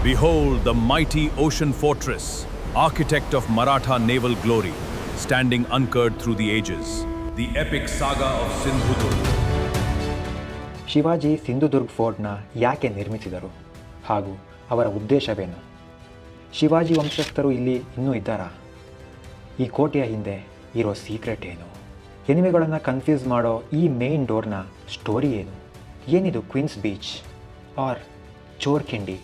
Behold the mighty ocean fortress, architect of Maratha naval glory, standing anchored through the ages. The epic saga of Sindhudurg. Shivaji Sindhudurg ಫೋರ್ಟ್ನ ಯಾಕೆ ನಿರ್ಮಿಸಿದರು ಹಾಗೂ ಅವರ ಉದ್ದೇಶವೇನು? ಶಿವಾಜಿ ವಂಶಸ್ಥರು ಇಲ್ಲಿ ಇನ್ನೂ ಇದ್ದಾರಾ? ಈ ಕೋಟೆಯ ಹಿಂದೆ ಇರೋ ಸೀಕ್ರೆಟ್ ಏನು? ಎನಿಮಿಗಳನ್ನು ಕನ್ಫ್ಯೂಸ್ ಮಾಡೋ ಈ ಮೇನ್ ಡೋರ್ನ ಸ್ಟೋರಿ ಏನು? ಏನಿದು ಕ್ವೀನ್ಸ್ ಬೀಚ್ ಆರ್ ಚೋರ್ಖಿಂಡಿ?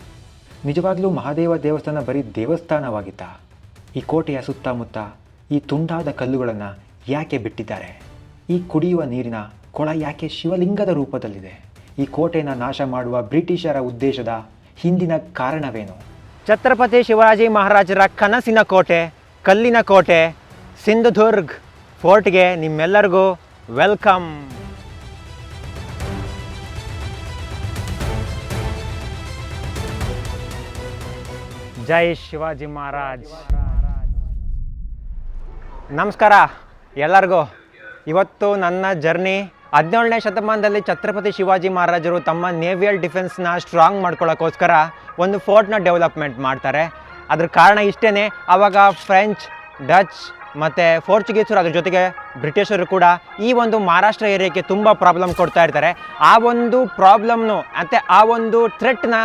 ನಿಜವಾಗ್ಲೂ ಮಹಾದೇವ ದೇವಸ್ಥಾನ ಬರೀ ದೇವಸ್ಥಾನವಾಗಿತ್ತಾ? ಈ ಕೋಟೆಯ ಸುತ್ತಮುತ್ತ ಈ ತುಂಡಾದ ಕಲ್ಲುಗಳನ್ನು ಯಾಕೆ ಬಿಟ್ಟಿದ್ದಾರೆ? ಈ ಕುಡಿಯುವ ನೀರಿನ ಕೊಳ ಯಾಕೆ ಶಿವಲಿಂಗದ ರೂಪದಲ್ಲಿದೆ? ಈ ಕೋಟೆಯನ್ನು ನಾಶ ಮಾಡುವ ಬ್ರಿಟಿಷರ ಉದ್ದೇಶದ ಹಿಂದಿನ ಕಾರಣವೇನು? ಛತ್ರಪತಿ ಶಿವಾಜಿ ಮಹಾರಾಜರ ಕನಸಿನ ಕೋಟೆ, ಕಲ್ಲಿನ ಕೋಟೆ ಸಿಂಧುದುರ್ಗ್ ಫೋರ್ಟ್ಗೆ ನಿಮ್ಮೆಲ್ಲರಿಗೂ ವೆಲ್ಕಮ್. ಜೈ ಶಿವಾಜಿ ಮಹಾರಾಜ್. ನಮಸ್ಕಾರ ಎಲ್ಲರಿಗೂ. ಇವತ್ತು ನನ್ನ ಜರ್ನಿ 17ನೇ ಶತಮಾನದಲ್ಲಿ ಛತ್ರಪತಿ ಶಿವಾಜಿ ಮಹಾರಾಜರು ತಮ್ಮ ನೇವಿಯಲ್ ಡಿಫೆನ್ಸ್ನ ಸ್ಟ್ರಾಂಗ್ ಮಾಡ್ಕೊಳ್ಳೋಕ್ಕೋಸ್ಕರ ಒಂದು ಫೋರ್ಟ್ನ ಡೆವಲಪ್ಮೆಂಟ್ ಮಾಡ್ತಾರೆ. ಅದ್ರ ಕಾರಣ ಇಷ್ಟೇ, ಆವಾಗ ಫ್ರೆಂಚ್, ಡಚ್ ಮತ್ತು ಪೋರ್ಚುಗೀಸರು, ಅದ್ರ ಜೊತೆಗೆ ಬ್ರಿಟಿಷರು ಕೂಡ ಈ ಒಂದು ಮಹಾರಾಷ್ಟ್ರ ಏರಿಯಾಕ್ಕೆ ತುಂಬ ಪ್ರಾಬ್ಲಮ್ ಕೊಡ್ತಾ ಇರ್ತಾರೆ. ಆ ಒಂದು ಪ್ರಾಬ್ಲಮ್ನು ಮತ್ತು ಆ ಒಂದು ಥ್ರೆಟ್ನ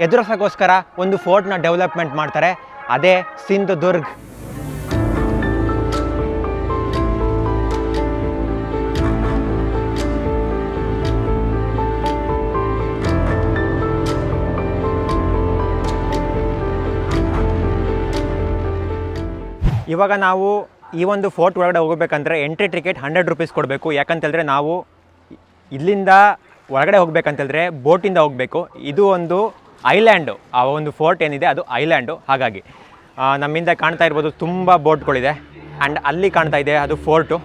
ಎದುರಿಸೋಕ್ಕೋಸ್ಕರ ಒಂದು ಫೋರ್ಟ್ನ ಡೆವಲಪ್ಮೆಂಟ್ ಮಾಡ್ತಾರೆ. ಅದೇ ಸಿಂಧುದುರ್ಗ್. ಇವಾಗ ನಾವು ಈ ಒಂದು ಫೋರ್ಟ್ ಒಳಗಡೆ ಹೋಗಬೇಕಂದ್ರೆ ಎಂಟ್ರಿ ಟಿಕೆಟ್ 100 ರೂಪೀಸ್ ಕೊಡಬೇಕು. ಯಾಕಂತೇಳಿದ್ರೆ ನಾವು ಇಲ್ಲಿಂದ ಒಳಗಡೆ ಹೋಗ್ಬೇಕಂತೇಳಿದ್ರೆ ಬೋಟಿಂದ ಹೋಗಬೇಕು. ಇದು ಒಂದು ಐಲ್ಯಾಂಡು, ಆ ಒಂದು ಫೋರ್ಟ್ ಏನಿದೆ ಅದು ಐಲ್ಯಾಂಡು. ಹಾಗಾಗಿ ನಮ್ಮಿಂದ ಕಾಣ್ತಾ ಇರ್ಬೋದು ತುಂಬ ಬೋಟ್ಗಳಿದೆ. ಆ್ಯಂಡ್ ಅಲ್ಲಿ ಕಾಣ್ತಾ ಇದೆ ಅದು ಫೋರ್ಟು.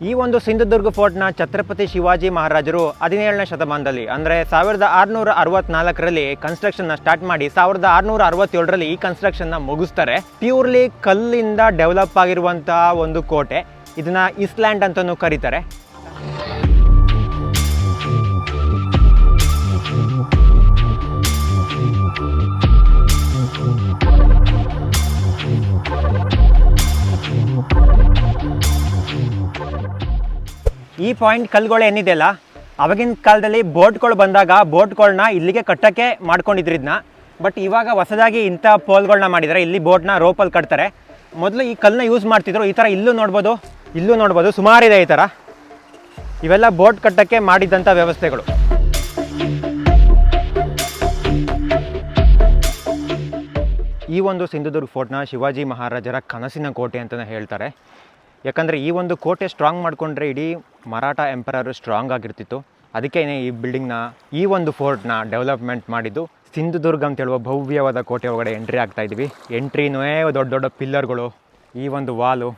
ಈ ಒಂದು ಸಿಂಧುದುರ್ಗ ಫೋರ್ಟ್ನ ಛತ್ರಪತಿ ಶಿವಾಜಿ ಮಹಾರಾಜರು 17ನೇ ಶತಮಾನದಲ್ಲಿ ಅಂದರೆ 1664ರಲ್ಲಿ ಕನ್ಸ್ಟ್ರಕ್ಷನ್ನ ಸ್ಟಾರ್ಟ್ ಮಾಡಿ 1667ರಲ್ಲಿ ಈ ಕನ್ಸ್ಟ್ರಕ್ಷನ್ನ ಮುಗಿಸ್ತಾರೆ. ಪ್ಯೂರ್ಲಿ ಕಲ್ಲಿಂದ ಡೆವಲಪ್ ಆಗಿರುವಂತಹ ಒಂದು ಕೋಟೆ. ಇದನ್ನ ಇಸ್ಲ್ಯಾಂಡ್ ಅಂತಲೂ ಕರೀತಾರೆ. ಈ ಪಾಯಿಂಟ್ ಕಲ್ಲುಗಳು ಏನಿದೆಯಲ್ಲ, ಆವಾಗಿನ ಕಾಲದಲ್ಲಿ ಬೋಟ್ಗಳು ಬಂದಾಗ ಬೋಟ್ಗಳನ್ನ ಇಲ್ಲಿಗೆ ಕಟ್ಟಕ್ಕೆ ಮಾಡ್ಕೊಂಡಿದ್ರು ಇದನ್ನ. ಬಟ್ ಇವಾಗ ಹೊಸದಾಗಿ ಇಂಥ ಪೋಲ್ಗಳನ್ನ ಮಾಡಿದ್ದಾರೆ. ಇಲ್ಲಿ ಬೋಟ್ನ ರೋಪಲ್ಲಿ ಕಟ್ತಾರೆ. ಮೊದಲು ಈ ಕಲ್ಲನ್ನ ಯೂಸ್ ಮಾಡ್ತಿದ್ರು. ಈ ಥರ ಇಲ್ಲೂ ನೋಡ್ಬೋದು ಸುಮಾರಿದೆ ಈ ಥರ. ಇವೆಲ್ಲ ಬೋಟ್ ಕಟ್ಟಕ್ಕೆ ಮಾಡಿದ್ದಂಥ ವ್ಯವಸ್ಥೆಗಳು. ಈ ಒಂದು ಸಿಂಧುದುರ್ಗ್ ಫೋರ್ಟ್ನ ಶಿವಾಜಿ ಮಹಾರಾಜರ ಕನಸಿನ ಕೋಟೆ ಅಂತಲೇ ಹೇಳ್ತಾರೆ. ಯಾಕಂದರೆ ಈ ಒಂದು ಕೋಟೆ ಸ್ಟ್ರಾಂಗ್ ಮಾಡಿಕೊಂಡ್ರೆ ಇಡೀ ಮರಾಠ ಎಂಪರರು ಸ್ಟ್ರಾಂಗ್ ಆಗಿರ್ತಿತ್ತು. ಅದಕ್ಕೆ ಈ ಬಿಲ್ಡಿಂಗ್ನ, ಈ ಒಂದು ಫೋರ್ಟ್ನ ಡೆವಲಪ್ಮೆಂಟ್ ಮಾಡಿದ್ದು. ಸಿಂಧುದುರ್ಗ್ ಅಂತ ಹೇಳುವ ಭವ್ಯವಾದ ಕೋಟೆ ಒಳಗಡೆ ಎಂಟ್ರಿ ಆಗ್ತಾ ಇದ್ವಿ. ಎಂಟ್ರಿನೂ ದೊಡ್ಡ ದೊಡ್ಡ ಪಿಲ್ಲರ್ಗಳು, ಈ ಒಂದು ವಾಲು,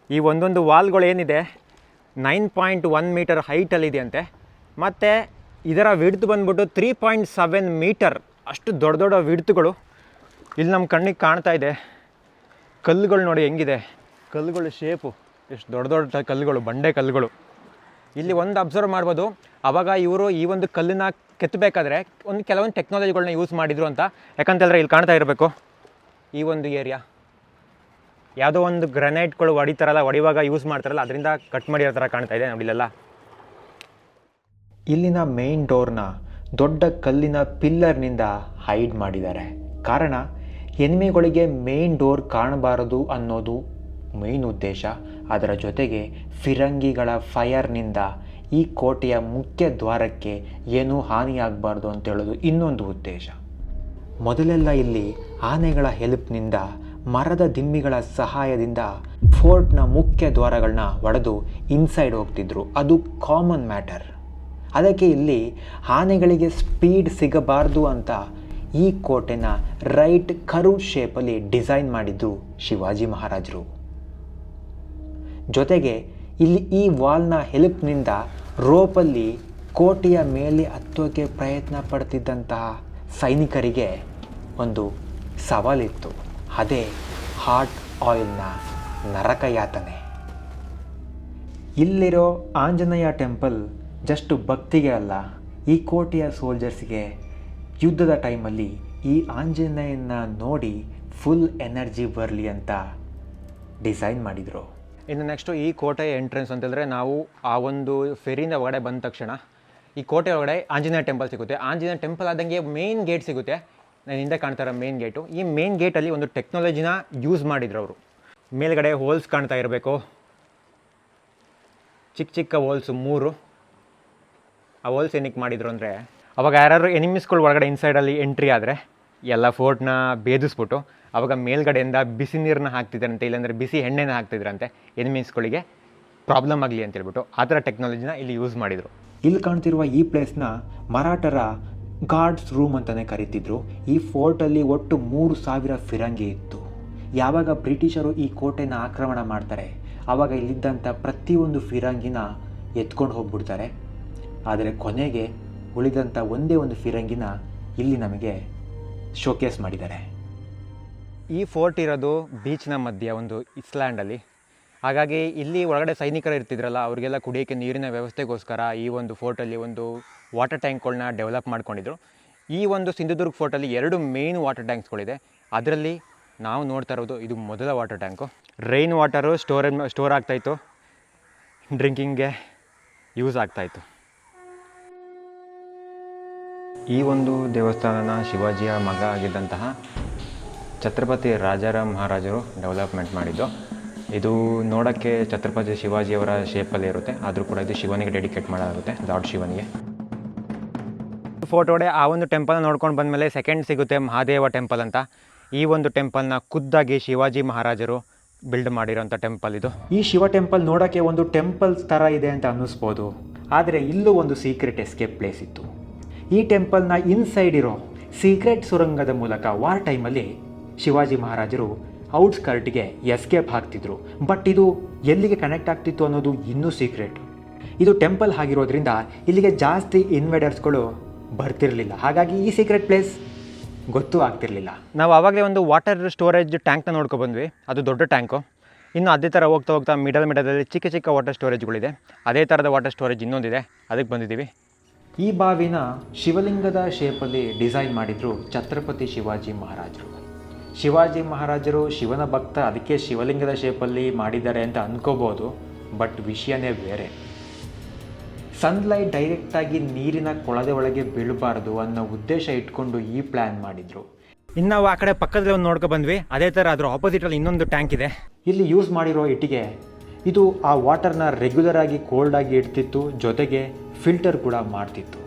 ಈ ಒಂದೊಂದು ವಾಲ್ಗಳು ಏನಿದೆ 9.1 ಮೀಟರ್ ಹೈಟಲ್ಲಿದೆ ಅಂತೆ. ಮತ್ತು ಇದರ ವಿಡ್ತ್ ಬಂದ್ಬಿಟ್ಟು 3.7 ಮೀಟರ್. ಅಷ್ಟು ದೊಡ್ಡ ದೊಡ್ಡ ವಿಡ್ತ್ಗಳು ಇಲ್ಲಿ ನಮ್ಮ ಕಣ್ಣಿಗೆ ಕಾಣ್ತಾ ಇದೆ. ಕಲ್ಲುಗಳು ನೋಡಿ ಹೆಂಗಿದೆ, ಕಲ್ಲುಗಳು ಶೇಪು ಎಷ್ಟು ದೊಡ್ಡ ದೊಡ್ಡ ಕಲ್ಲುಗಳು, ಬಂಡೆ ಕಲ್ಲುಗಳು. ಇಲ್ಲಿ ಒಂದು ಅಬ್ಸರ್ವ್ ಮಾಡ್ಬೋದು, ಆವಾಗ ಇವರು ಈ ಒಂದು ಕಲ್ಲನ್ನ ಕೆತ್ತಬೇಕಾದ್ರೆ ಕೆಲವೊಂದು ಟೆಕ್ನಾಲಜಿಗಳನ್ನ ಯೂಸ್ ಮಾಡಿದರು ಅಂತ. ಯಾಕಂತೇಳಿದ್ರೆ ಇಲ್ಲಿ ಕಾಣ್ತಾ ಇರಬೇಕು ಈ ಒಂದು ಏರಿಯಾ ಯಾವುದೋ ಒಂದು ಗ್ರನೈಟ್ಗಳು ಹೊಡಿಯುವಾಗ ಯೂಸ್ ಮಾಡ್ತಾರಲ್ಲ, ಅದರಿಂದ ಕಟ್ ಮಾಡಿರೋ ಥರ ಕಾಣ್ತಾ ಇದೆ ನೋಡಿಲ್ಲ. ಇಲ್ಲಿನ ಮೇನ್ ಡೋರ್ನ ದೊಡ್ಡ ಕಲ್ಲಿನ ಪಿಲ್ಲರ್ನಿಂದ ಹೈಡ್ ಮಾಡಿದ್ದಾರೆ. ಕಾರಣ ಎನಿಮಿಗಳಿಗೆ ಮೇನ್ ಡೋರ್ ಕಾಣಬಾರದು ಅನ್ನೋದು ಮೇನ್ ಉದ್ದೇಶ. ಅದರ ಜೊತೆಗೆ ಫಿರಂಗಿಗಳ ಫೈರ್ನಿಂದ ಈ ಕೋಟೆಯ ಮುಖ್ಯ ದ್ವಾರಕ್ಕೆ ಏನೂ ಹಾನಿಯಾಗಬಾರ್ದು ಅಂತೇಳೋದು ಇನ್ನೊಂದು ಉದ್ದೇಶ. ಮೊದಲೆಲ್ಲ ಇಲ್ಲಿ ಆನೆಗಳ ಹೆಲ್ಪ್ನಿಂದ ಮರದ ದಿಮ್ಮಿಗಳ ಸಹಾಯದಿಂದ ಫೋರ್ಟ್ನ ಮುಖ್ಯ ದ್ವಾರಗಳನ್ನ ಒಡೆದು ಇನ್ಸೈಡ್ ಹೋಗ್ತಿದ್ರು. ಅದು ಕಾಮನ್ ಮ್ಯಾಟರ್. ಅದಕ್ಕೆ ಇಲ್ಲಿ ಆನೆಗಳಿಗೆ ಸ್ಪೀಡ್ ಸಿಗಬಾರ್ದು ಅಂತ ಈ ಕೋಟೆನ ರೈಟ್ ಕರ್ವ್ ಶೇಪಲ್ಲಿ ಡಿಸೈನ್ ಮಾಡಿದ್ದು ಶಿವಾಜಿ ಮಹಾರಾಜರು. ಜೊತೆಗೆ ಇಲ್ಲಿ ಈ ವಾಲ್ನ ಹೆಲ್ಪ್ನಿಂದ ರೋಪಲ್ಲಿ ಕೋಟೆಯ ಮೇಲೆ ಹತ್ತೋಕೆ ಪ್ರಯತ್ನ ಪಡ್ತಿದ್ದಂತಹ ಸೈನಿಕರಿಗೆ ಒಂದು ಸವಾಲಿತ್ತು. ಅದೇ ಹಾಟ್ ಆಯಿಲ್ನ ನರಕಯಾತನೆ. ಇಲ್ಲಿರೋ ಆಂಜನೇಯ ಟೆಂಪಲ್ ಜಸ್ಟ್ ಭಕ್ತಿಗೆ ಅಲ್ಲ, ಈ ಕೋಟೆಯ ಸೋಲ್ಜರ್ಸ್ಗೆ ಯುದ್ಧದ ಟೈಮಲ್ಲಿ ಈ ಆಂಜನೇಯನ ನೋಡಿ ಫುಲ್ ಎನರ್ಜಿ ಬರಲಿ ಅಂತ ಡಿಸೈನ್ ಮಾಡಿದರು. ಇನ್ನು ನೆಕ್ಸ್ಟು ಈ ಕೋಟೆಯ ಎಂಟ್ರೆನ್ಸ್ ಅಂತಂದರೆ ನಾವು ಆ ಒಂದು ಫೆರಿಯಿಂದ ಒಳಗಡೆ ಬಂದ ತಕ್ಷಣ ಈ ಕೋಟೆ ಒಳಗಡೆ ಆಂಜನೇಯ ಟೆಂಪಲ್ ಸಿಗುತ್ತೆ. ಆಂಜನೇಯ ಟೆಂಪಲ್ ಆದಂಗೆ ಮೇನ್ ಗೇಟ್ ಸಿಗುತ್ತೆ. ನಾನು ಹಿಂದೆ ಕಾಣ್ತಾ ಇರೋ ಮೇನ್ ಗೇಟು. ಈ ಮೇನ್ ಗೇಟಲ್ಲಿ ಒಂದು ಟೆಕ್ನಾಲಜಿನ ಯೂಸ್ ಮಾಡಿದ್ರು ಅವರು. ಮೇಲ್ಗಡೆ ಹೋಲ್ಸ್ ಕಾಣ್ತಾ ಇರಬೇಕು, ಚಿಕ್ಕ ಚಿಕ್ಕ ಹೋಲ್ಸು 3. ಆ ಹೋಲ್ಸ್ ಏನಕ್ಕೆ ಮಾಡಿದ್ರು ಅಂದರೆ ಅವಾಗ ಯಾರು ಎನಿಮೀಸ್ಗಳು ಒಳಗಡೆ ಇನ್ಸೈಡಲ್ಲಿ ಎಂಟ್ರಿ ಆದರೆ ಎಲ್ಲ ಫೋರ್ಟ್ನ ಭೇದಿಸ್ಬಿಟ್ಟು ಅವಾಗ ಮೇಲ್ಗಡೆಯಿಂದ ಬಿಸಿ ನೀರನ್ನ ಹಾಕ್ತಿದ್ರಂತೆ, ಇಲ್ಲಾಂದರೆ ಬಿಸಿ ಎಣ್ಣೆನ ಹಾಕ್ತಿದ್ರಂತೆ ಎನಿಮೀಸ್ಗಳಿಗೆ ಪ್ರಾಬ್ಲಮ್ ಆಗಲಿ ಅಂತ ಹೇಳ್ಬಿಟ್ಟು. ಆ ಥರ ಟೆಕ್ನಾಲಜಿನ ಇಲ್ಲಿ ಯೂಸ್ ಮಾಡಿದರು. ಇಲ್ಲಿ ಕಾಣ್ತಿರುವ ಈ ಪ್ಲೇಸ್ನ ಮರಾಠರ ಗಾರ್ಡ್ಸ್ ರೂಮ್ ಅಂತಲೇ ಕರೀತಿದ್ರು. ಈ ಫೋರ್ಟಲ್ಲಿ ಒಟ್ಟು 3000 ಫಿರಂಗಿ ಇತ್ತು. ಯಾವಾಗ ಬ್ರಿಟಿಷರು ಈ ಕೋಟೆನ ಆಕ್ರಮಣ ಮಾಡ್ತಾರೆ ಆವಾಗ ಇಲ್ಲಿದ್ದಂಥ ಪ್ರತಿಯೊಂದು ಫಿರಂಗಿನ ಎತ್ಕೊಂಡು ಹೋಗ್ಬಿಡ್ತಾರೆ. ಆದರೆ ಕೊನೆಗೆ ಉಳಿದಂಥ ಒಂದೇ ಒಂದು ಫಿರಂಗಿನ ಇಲ್ಲಿ ನಮಗೆ ಶೋಕೇಸ್ ಮಾಡಿದ್ದಾರೆ. ಈ ಫೋರ್ಟ್ ಇರೋದು ಬೀಚ್ನ ಮಧ್ಯೆ ಒಂದು ಇಸ್ಲ್ಯಾಂಡಲ್ಲಿ. ಹಾಗಾಗಿ ಇಲ್ಲಿ ಒಳಗಡೆ ಸೈನಿಕರು ಇರ್ತಿದ್ರಲ್ಲ, ಅವರಿಗೆಲ್ಲ ಕುಡಿಯೋಕ್ಕೆ ನೀರಿನ ವ್ಯವಸ್ಥೆಗೋಸ್ಕರ ಈ ಒಂದು ಫೋರ್ಟಲ್ಲಿ ಒಂದು ವಾಟರ್ ಟ್ಯಾಂಕ್ಗಳನ್ನ ಡೆವಲಪ್ ಮಾಡ್ಕೊಂಡಿದ್ರು. ಈ ಒಂದು ಸಿಂಧುದುರ್ಗ್ ಫೋರ್ಟಲ್ಲಿ 2 ಮೇನ್ ವಾಟರ್ ಟ್ಯಾಂಕ್ಸ್ಗಳಿದೆ. ಅದರಲ್ಲಿ ನಾವು ನೋಡ್ತಾ ಇರೋದು ಇದು ಮೊದಲ water tank. Rain water store ಆಗ್ತಾಯಿತ್ತು, ಡ್ರಿಂಕಿಂಗ್ಗೆ ಯೂಸ್ ಆಗ್ತಾಯಿತ್ತು. ಈ ಒಂದು ದೇವಸ್ಥಾನನ ಶಿವಾಜಿಯ ಮಗ ಆಗಿದ್ದಂತಹ ಛತ್ರಪತಿ ರಾಜಾರಾಮ್ ಮಹಾರಾಜರು ಡೆವಲಪ್ಮೆಂಟ್ ಮಾಡಿದ್ದು. ಇದು ನೋಡೋಕ್ಕೆ ಛತ್ರಪತಿ ಶಿವಾಜಿಯವರ ಶೇಪಲ್ಲಿ ಇರುತ್ತೆ, ಆದರೂ ಕೂಡ ಇದು ಶಿವನಿಗೆ ಡೆಡಿಕೇಟ್ ಮಾಡಲಾಗುತ್ತೆ, ಲಾರ್ಡ್ ಶಿವನಿಗೆ. ಫೋರ್ಟ್ ಒಳಗಡೆ ಆ ಒಂದು ಟೆಂಪಲ್ನ ನೋಡ್ಕೊಂಡು ಬಂದಮೇಲೆ ಸೆಕೆಂಡ್ ಸಿಗುತ್ತೆ ಮಹಾದೇವ ಟೆಂಪಲ್ ಅಂತ. ಈ ಒಂದು ಟೆಂಪಲ್ನ ಖುದ್ದಾಗಿ ಶಿವಾಜಿ ಮಹಾರಾಜರು ಬಿಲ್ಡ್ ಮಾಡಿರೋಂಥ ಟೆಂಪಲ್ ಇದು. ಈ ಶಿವ ಟೆಂಪಲ್ ನೋಡೋಕ್ಕೆ ಒಂದು ಟೆಂಪಲ್ ಥರ ಇದೆ ಅಂತ ಅನ್ನಿಸ್ಬೋದು, ಆದರೆ ಇಲ್ಲೂ ಒಂದು ಸೀಕ್ರೆಟ್ ಎಸ್ಕೇಪ್ ಪ್ಲೇಸ್ ಇತ್ತು. ಈ ಟೆಂಪಲ್ನ ಇನ್ಸೈಡ್ ಇರೋ ಸೀಕ್ರೆಟ್ ಸುರಂಗದ ಮೂಲಕ ವಾರ್ ಟೈಮಲ್ಲಿ ಶಿವಾಜಿ ಮಹಾರಾಜರು ಔಟ್ಸ್ಕರ್ಟ್ಗೆ ಎಸ್ಕೇಪ್ ಆಗ್ತಿದ್ರು. ಬಟ್ ಇದು ಎಲ್ಲಿಗೆ ಕನೆಕ್ಟ್ ಆಗ್ತಿತ್ತು ಅನ್ನೋದು ಇನ್ನೂ ಸೀಕ್ರೆಟ್. ಇದು ಟೆಂಪಲ್ ಆಗಿರೋದ್ರಿಂದ ಇಲ್ಲಿಗೆ ಜಾಸ್ತಿ ಇನ್ವೇಡರ್ಸ್ಗಳು ಬರ್ತಿರಲಿಲ್ಲ. ಹಾಗಾಗಿ ಈ ಸೀಕ್ರೆಟ್ ಪ್ಲೇಸ್ ಗೊತ್ತೂ ಆಗ್ತಿರಲಿಲ್ಲ. ನಾವು ಆವಾಗಲೇ ಒಂದು ವಾಟರ್ ಸ್ಟೋರೇಜ್ ಟ್ಯಾಂಕ್ನ ನೋಡ್ಕೊಬಂದ್ವಿ. ಅದು ದೊಡ್ಡ ಟ್ಯಾಂಕು. ಇನ್ನು ಅದೇ ಥರ ಹೋಗ್ತಾ ಹೋಗ್ತಾ ಮಿಡಲಲ್ಲಿ ಚಿಕ್ಕ ಚಿಕ್ಕ ವಾಟರ್ ಸ್ಟೋರೇಜ್ಗಳಿದೆ. ಅದೇ ಥರದ ವಾಟರ್ ಸ್ಟೋರೇಜ್ ಇನ್ನೊಂದಿದೆ, ಅದಕ್ಕೆ ಬಂದಿದ್ದೀವಿ. ಈ ಬಾವಿನ ಶಿವಲಿಂಗದ ಶೇಪಲ್ಲಿ ಡಿಸೈನ್ ಮಾಡಿದ್ರು ಛತ್ರಪತಿ ಶಿವಾಜಿ ಮಹಾರಾಜರು. ಶಿವಾಜಿ ಮಹಾರಾಜರು ಶಿವನ ಭಕ್ತ, ಅದಕ್ಕೆ ಶಿವಲಿಂಗದ ಶೇಪಲ್ಲಿ ಮಾಡಿದ್ದಾರೆ ಅಂತ ಅಂದ್ಕೋಬೋದು. ಬಟ್ ವಿಷಯನೇ ಬೇರೆ. ಸನ್ಲೈಟ್ ಡೈರೆಕ್ಟಾಗಿ ನೀರಿನ ಕೊಳದೆ ಒಳಗೆ ಬೀಳಬಾರ್ದು ಅನ್ನೋ ಉದ್ದೇಶ ಇಟ್ಕೊಂಡು ಈ ಪ್ಲ್ಯಾನ್ ಮಾಡಿದರು. ಇನ್ನು ನಾವು ಆ ಕಡೆ ಪಕ್ಕದಲ್ಲಿ ಒಂದು ನೋಡ್ಕೊ ಬಂದ್ವಿ. ಅದೇ ಥರ ಅದರ ಆಪೋಸಿಟಲ್ಲಿ ಇನ್ನೊಂದು ಟ್ಯಾಂಕ್ ಇದೆ. ಇಲ್ಲಿ ಯೂಸ್ ಮಾಡಿರೋ ಇಟ್ಟಿಗೆ ಇದು ಆ ವಾಟರ್ನ ರೆಗ್ಯುಲರ್ ಆಗಿ ಕೋಲ್ಡ್ ಆಗಿ ಇಡ್ತಿತ್ತು, ಜೊತೆಗೆ ಫಿಲ್ಟರ್ ಕೂಡ ಮಾಡ್ತಿತ್ತು.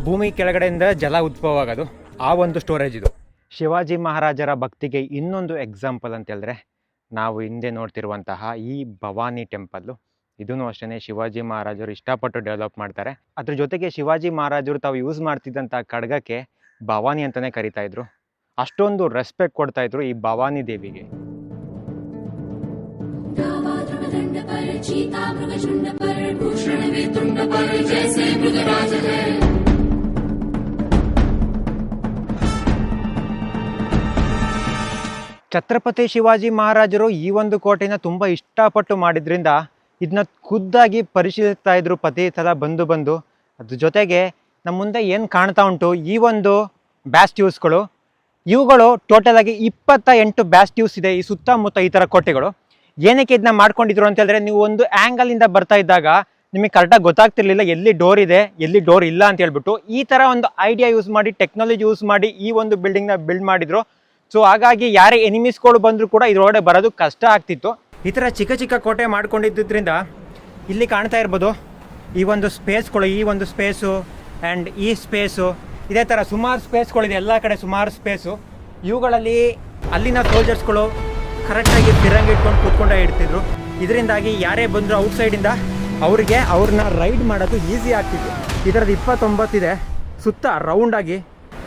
ಭೂಮಿ ಕೆಳಗಡೆಯಿಂದ ಜಲ ಉದ್ಭವ ಆಗೋದು ಆ ಒಂದು ಸ್ಟೋರೇಜ್ ಇದು. ಶಿವಾಜಿ ಮಹಾರಾಜರ ಭಕ್ತಿಗೆ ಇನ್ನೊಂದು ಎಕ್ಸಾಂಪಲ್ ಅಂತ ಹೇಳಿದ್ರೆ ನಾವು ಹಿಂದೆ ನೋಡ್ತಿರುವಂತಹ ಈ ಭವಾನಿ ಟೆಂಪಲ್ಲು. ಇದೂ ಅಷ್ಟೇ ಶಿವಾಜಿ ಮಹಾರಾಜರು ಇಷ್ಟಪಟ್ಟು ಡೆವಲಪ್ ಮಾಡ್ತಾರೆ. ಅದ್ರ ಜೊತೆಗೆ ಶಿವಾಜಿ ಮಹಾರಾಜರು ತಾವು ಯೂಸ್ ಮಾಡ್ತಿದ್ದಂಥ ಖಡ್ಗಕ್ಕೆ ಭವಾನಿ ಅಂತಲೇ ಕರಿತಾ ಇದ್ರು. ಅಷ್ಟೊಂದು ರೆಸ್ಪೆಕ್ಟ್ ಕೊಡ್ತಾ ಇದ್ರು ಈ ಭವಾನಿ ದೇವಿಗೆ. ಛತ್ರಪತಿ ಶಿವಾಜಿ ಮಹಾರಾಜರು ಈ ಒಂದು ಕೋಟೆನ ತುಂಬ ಇಷ್ಟಪಟ್ಟು ಮಾಡಿದ್ರಿಂದ ಇದನ್ನ ಖುದ್ದಾಗಿ ಪರಿಶೀಲಿಸ್ತಾ ಇದ್ರು ಪ್ರತಿ ಸಲ ಬಂದು. ಅದ್ರ ಜೊತೆಗೆ ನಮ್ಮ ಮುಂದೆ ಏನು ಕಾಣ್ತಾ ಉಂಟು ಈ ಒಂದು ಬ್ಯಾಸ್ಟ್ಯೂಸ್ಗಳು, ಇವುಗಳು ಟೋಟಲಾಗಿ 28 ಬ್ಯಾಸ್ಟ್ಯೂಸ್ ಇದೆ ಈ ಸುತ್ತಮುತ್ತ ಈ ಥರ ಕೋಟೆಗಳು. ಏನಕ್ಕೆ ಇದನ್ನ ಮಾಡ್ಕೊಂಡಿದ್ರು ಅಂತ ಹೇಳಿದ್ರೆ, ನೀವು ಒಂದು ಆ್ಯಂಗಲಿಂದ ಬರ್ತಾ ಇದ್ದಾಗ ನಿಮಗೆ ಕರೆಕ್ಟಾಗಿ ಗೊತ್ತಾಗ್ತಿರ್ಲಿಲ್ಲ ಎಲ್ಲಿ ಡೋರ್ ಇದೆ ಎಲ್ಲಿ ಡೋರ್ ಇಲ್ಲ ಅಂತ ಹೇಳ್ಬಿಟ್ಟು ಈ ಥರ ಒಂದು ಐಡಿಯಾ ಯೂಸ್ ಮಾಡಿ, ಟೆಕ್ನಾಲಜಿ ಯೂಸ್ ಮಾಡಿ ಈ ಒಂದು ಬಿಲ್ಡಿಂಗ್ನ ಬಿಲ್ಡ್ ಮಾಡಿದ್ರು. ಸೊ ಹಾಗಾಗಿ ಯಾರೇ ಎನಿಮೀಸ್ಗಳು ಬಂದರೂ ಕೂಡ ಇದರೊಳಗಡೆ ಬರೋದು ಕಷ್ಟ ಆಗ್ತಿತ್ತು. ಈ ಥರ ಚಿಕ್ಕ ಚಿಕ್ಕ ಕೋಟೆ ಮಾಡ್ಕೊಂಡಿದ್ದರಿಂದ ಇಲ್ಲಿ ಕಾಣ್ತಾ ಇರ್ಬೋದು ಈ ಒಂದು ಸ್ಪೇಸ್ಗಳು, ಈ ಒಂದು ಸ್ಪೇಸು ಆ್ಯಂಡ್ ಈ ಸ್ಪೇಸು, ಇದೇ ಥರ ಸುಮಾರು ಸ್ಪೇಸ್ಗಳಿದೆ ಎಲ್ಲ ಕಡೆ, ಸುಮಾರು ಸ್ಪೇಸು. ಇವುಗಳಲ್ಲಿ ಅಲ್ಲಿನ ಸೋಲ್ಜರ್ಸ್ಗಳು ಕರೆಕ್ಟಾಗಿ ಫಿರಂಗಿ ಇಟ್ಕೊಂಡು ಕೂತ್ಕೊಂಡೇ ಇಡ್ತಿದ್ರು. ಇದರಿಂದಾಗಿ ಯಾರೇ ಬಂದರೂ ಔಟ್ಸೈಡಿಂದ ಅವ್ರನ್ನ ರೈಡ್ ಮಾಡೋದು ಈಸಿ ಆಗ್ತಿತ್ತು. ಇದರದ್ದು 29 ಇದೆ, ಸುತ್ತ ರೌಂಡಾಗಿ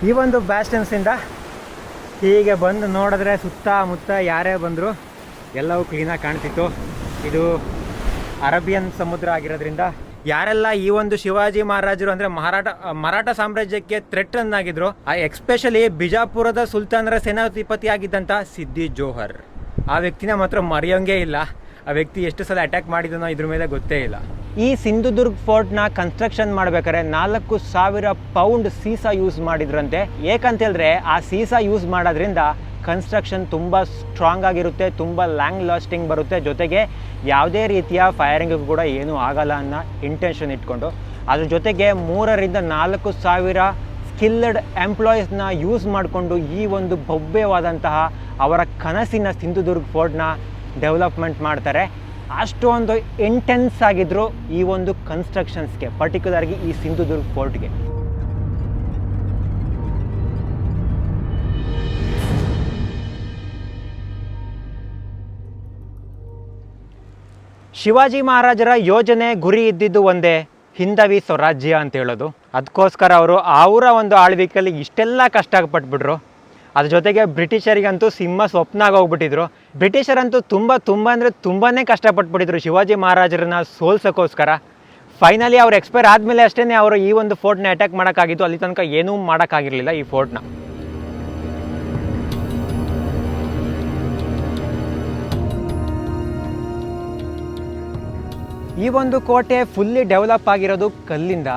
ಈ ಒಂದು ಬ್ಯಾಸ್ಟನ್ಸಿಂದ ಹೀಗೆ ಬಂದು ನೋಡಿದ್ರೆ ಸುತ್ತಮುತ್ತ ಯಾರೇ ಬಂದರೂ ಎಲ್ಲವೂ ಕ್ಲೀನಾಗಿ ಕಾಣ್ತಿತ್ತು. ಇದು ಅರೇಬಿಯನ್ ಸಮುದ್ರ ಆಗಿರೋದ್ರಿಂದ ಯಾರೆಲ್ಲ ಈ ಒಂದು ಶಿವಾಜಿ ಮಹಾರಾಜರು ಅಂದರೆ ಮರಾಠ ಸಾಮ್ರಾಜ್ಯಕ್ಕೆ ಥ್ರೆಟ್ ಆಗಿದ್ರು, ಎಕ್ಸ್ಪೆಷಲಿ ಬಿಜಾಪುರದ ಸುಲ್ತಾನರ ಸೇನಾಧಿಪತಿ ಆಗಿದ್ದಂಥ ಸಿದ್ದಿ ಜೋಹರ್, ಆ ವ್ಯಕ್ತಿನ ಮಾತ್ರ ಮರೆಯೋಂಗೇ ಇಲ್ಲ. ಆ ವ್ಯಕ್ತಿ ಎಷ್ಟು ಸಲ ಅಟ್ಯಾಕ್ ಮಾಡಿದನೋ ಇದ್ರ ಮೇಲೆ ಗೊತ್ತೇ ಇಲ್ಲ. ಈ ಸಿಂಧುದುರ್ಗ್ ಫೋರ್ಟ್ನ ಕನ್ಸ್ಟ್ರಕ್ಷನ್ ಮಾಡ್ಬೇಕಾದ್ರೆ 4,000 ಪೌಂಡ್ ಸೀಸಾ ಯೂಸ್ ಮಾಡಿದ್ರಂತೆ. ಏಕಂತೇಳಿದ್ರೆ ಆ ಸೀಸಾ ಯೂಸ್ ಮಾಡೋದ್ರಿಂದ ಕನ್ಸ್ಟ್ರಕ್ಷನ್ ತುಂಬ ಸ್ಟ್ರಾಂಗ್ ಆಗಿರುತ್ತೆ, ತುಂಬ ಲಾಂಗ್ ಲಾಸ್ಟಿಂಗ್ ಬರುತ್ತೆ, ಜೊತೆಗೆ ಯಾವುದೇ ರೀತಿಯ ಫೈರಿಂಗಿಗೂ ಕೂಡ ಏನೂ ಆಗಲ್ಲ ಅನ್ನೋ ಇಂಟೆನ್ಷನ್ ಇಟ್ಕೊಂಡು ಅದ್ರ ಜೊತೆಗೆ 3,000 to 4,000 ಸ್ಕಿಲ್ಡ್ ಎಂಪ್ಲಾಯೀಸ್ನ ಯೂಸ್ ಮಾಡಿಕೊಂಡು ಈ ಒಂದು ಭವ್ಯವಾದಂತಹ ಅವರ ಕನಸಿನ ಸಿಂಧುದುರ್ಗ್ ಫೋರ್ಟ್ನ ಡೆವಲಪ್ಮೆಂಟ್ ಮಾಡ್ತಾರೆ. ಅಷ್ಟೊಂದು ಇಂಟೆನ್ಸ್ ಆಗಿದ್ರು ಈ ಒಂದು ಕನ್ಸ್ಟ್ರಕ್ಷನ್ಸ್ಗೆ, ಪರ್ಟಿಕ್ಯುಲರ್ಗೆ ಈ ಸಿಂಧುದುರ್ಗ್ ಫೋರ್ಟ್ಗೆ. ಶಿವಾಜಿ ಮಹಾರಾಜರ ಯೋಜನೆ ಗುರಿ ಇದ್ದಿದ್ದು ಒಂದೇ, ಹಿಂದವಿ ಸ್ವರಾಜ್ಯ ಅಂತ ಹೇಳೋದು. ಅದಕ್ಕೋಸ್ಕರ ಅವರ ಒಂದು ಆಳ್ವಿಕೆಯಲ್ಲಿ ಇಷ್ಟೆಲ್ಲ ಕಷ್ಟಪಟ್ಬಿಟ್ರು. ಅದ್ರ ಜೊತೆಗೆ ಬ್ರಿಟಿಷರಿಗಂತೂ ಸಿಂಹ ಸ್ವಪ್ನ ಆಗೋಗ್ಬಿಟ್ಟಿದ್ರು. ಬ್ರಿಟಿಷರಂತೂ ತುಂಬ ಅಂದರೆ ತುಂಬಾ ಕಷ್ಟಪಟ್ಬಿಟ್ಟಿದ್ರು ಶಿವಾಜಿ ಮಹಾರಾಜರನ್ನ ಸೋಲ್ಸೋಕ್ಕೋಸ್ಕರ. ಫೈನಲಿ ಅವ್ರು ಎಕ್ಸ್ಪೈರ್ ಆದಮೇಲೆ ಅಷ್ಟೇ ಅವರು ಈ ಒಂದು ಫೋರ್ಟ್ನ ಅಟ್ಯಾಕ್ ಮಾಡೋಕ್ಕಾಗಿತ್ತು. ಅಲ್ಲಿ ತನಕ ಏನೂ ಮಾಡೋಕ್ಕಾಗಿರಲಿಲ್ಲ ಈ ಫೋರ್ಟ್ನ. ಈ ಒಂದು ಕೋಟೆ ಫುಲ್ಲಿ ಡೆವಲಪ್ ಆಗಿರೋದು ಕಲ್ಲಿಂದ.